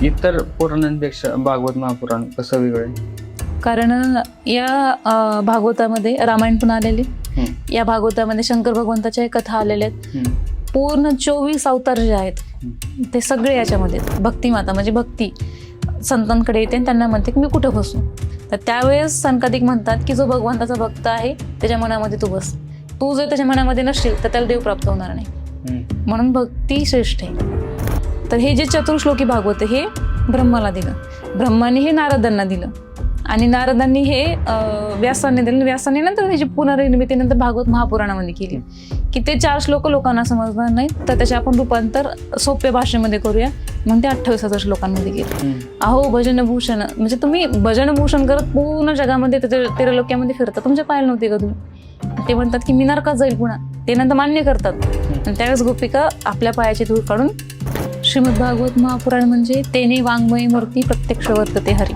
इतर पुराणांपेक्षा भागवत महापुराण कसं वेगळं आहे? कारण या भागवतामध्ये रामायण पण आलेली, या भागवतामध्ये शंकर भगवंताच्या कथा आलेल्या आहेत. पूर्ण 24 अवतार जे आहेत ते सगळे याच्यामध्ये भक्ती माता म्हणजे भक्ती संतांकडे येते आणि त्यांना म्हणते की मी कुठं बसू. तर त्यावेळेस सनकादिक म्हणतात की जो भगवंताचा भक्त आहे त्याच्या मनामध्ये तू बस. तू जर त्याच्या मनामध्ये नसशील तर त्याला देव प्राप्त होणार नाही. म्हणून भक्ती श्रेष्ठ आहे. तर हे जे चतुर्श्लोकी भागवत हे ब्रह्माला दिलं, ब्रह्माने हे नारदांना दिलं आणि नारदांनी हे व्यासांनी दिलं. व्यासांनी नंतर ह्याची पुनर्निर्मिती नंतर भागवत महापुराणामध्ये केली की ते 4 श्लोक लोकांना समजणार नाही तर त्याचे आपण रूपांतर सोप्या भाषेमध्ये करूया. मग ते 28,000 श्लोकांमध्ये गेले. अहो भजनभूषण म्हणजे तुम्ही भजनभूषण करत पूर्ण जगामध्ये 13 लोक्यामध्ये फिरता. तुमच्या पाहायला नव्हते का तुम्ही? ते म्हणतात की मी नरकात जाईल पुन्हा. ते नंतर मान्य करतात आणि त्यावेळेस गोपिका आपल्या पायाची धूळ काढून श्रीमद भागवत महापुराण म्हणजे तेने वाङ्मय मूर्ती प्रत्यक्ष वर्तते हरी.